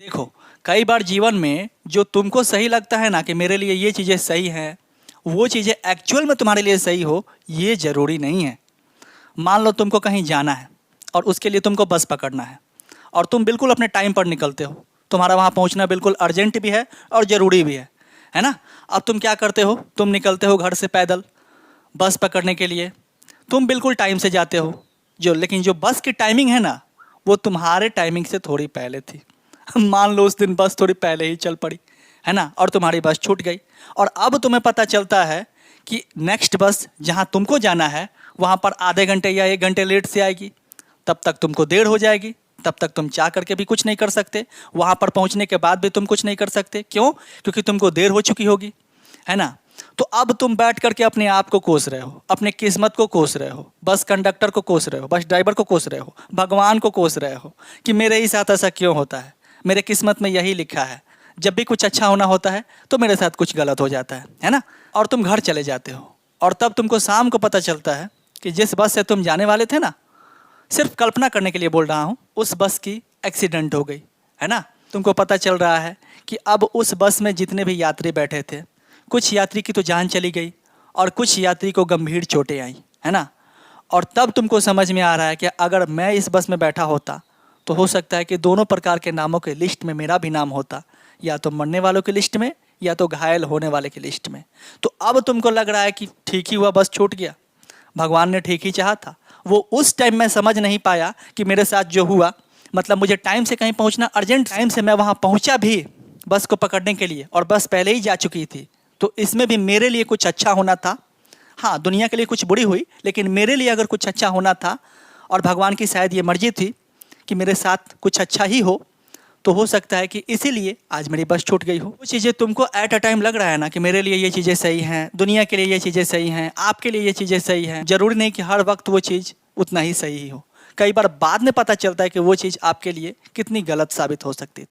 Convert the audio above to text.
देखो, कई बार जीवन में जो तुमको सही लगता है ना कि मेरे लिए ये चीज़ें सही हैं, वो चीज़ें एक्चुअल में तुम्हारे लिए सही हो, ये ज़रूरी नहीं है। मान लो तुमको कहीं जाना है और उसके लिए तुमको बस पकड़ना है और तुम बिल्कुल अपने टाइम पर निकलते हो। तुम्हारा वहाँ पहुँचना बिल्कुल अर्जेंट भी है और ज़रूरी भी है ना? अब तुम क्या करते हो? तुम निकलते हो घर से पैदल बस पकड़ने के लिए। तुम बिल्कुल टाइम से जाते हो, लेकिन जो बस की टाइमिंग है ना, वो तुम्हारे टाइमिंग से थोड़ी पहले थी। मान लो उस दिन बस थोड़ी पहले ही चल पड़ी, है ना? और तुम्हारी बस छूट गई और अब तुम्हें पता चलता है कि नेक्स्ट बस जहाँ तुमको जाना है, वहाँ पर आधे घंटे या 1 घंटे लेट से आएगी। तब तक तुमको देर हो जाएगी, तब तक तुम चाह करके भी कुछ नहीं कर सकते। वहाँ पर पहुँचने के बाद भी तुम कुछ नहीं कर सकते। क्यों? क्योंकि तुमको देर हो चुकी होगी, है ना? तो अब तुम बैठ करके अपने आप को कोस रहे हो, अपने किस्मत को कोस रहे हो, बस कंडक्टर को कोस रहे हो, बस ड्राइवर को कोस रहे हो, भगवान को कोस रहे हो कि मेरे ही साथ ऐसा क्यों होता है, मेरे किस्मत में यही लिखा है। जब भी कुछ अच्छा होना होता है तो मेरे साथ कुछ गलत हो जाता है ना? और तुम घर चले जाते हो और तब तुमको शाम को पता चलता है कि जिस बस से तुम जाने वाले थे ना, सिर्फ कल्पना करने के लिए बोल रहा हूँ, उस बस की एक्सीडेंट हो गई, है ना? तुमको पता चल रहा है कि अब उस बस में जितने भी यात्री बैठे थे, कुछ यात्री की तो जान चली गई और कुछ यात्री को गंभीर चोटें आई, है ना? और तब तुमको समझ में आ रहा है कि अगर मैं इस बस में बैठा होता तो हो सकता है कि दोनों प्रकार के नामों के लिस्ट में मेरा भी नाम होता, या तो मरने वालों की लिस्ट में या तो घायल होने वाले की लिस्ट में। तो अब तुमको लग रहा है कि ठीक ही हुआ, बस छूट गया, भगवान ने ठीक ही चाहा था। वो उस टाइम मैं समझ नहीं पाया कि मेरे साथ जो हुआ, मतलब मुझे टाइम से कहीं पहुंचना अर्जेंट, टाइम से मैं वहां पहुंचा भी बस को पकड़ने के लिए और बस पहले ही जा चुकी थी। तो इसमें भी मेरे लिए कुछ अच्छा होना था। हाँ, दुनिया के लिए कुछ बुरी हुई, लेकिन मेरे लिए अगर कुछ अच्छा होना था और भगवान की शायद ये मर्जी थी कि मेरे साथ कुछ अच्छा ही हो, तो हो सकता है कि इसीलिए आज मेरी बस छूट गई हो। वो चीज़ें तुमको एट अ टाइम लग रहा है ना कि मेरे लिए ये चीज़ें सही हैं, दुनिया के लिए ये चीज़ें सही हैं, आपके लिए ये चीज़ें सही हैं। ज़रूरी नहीं कि हर वक्त वो चीज़ उतना ही सही हो। कई बार बाद में पता चलता है कि वो चीज़ आपके लिए कितनी गलत साबित हो सकती है।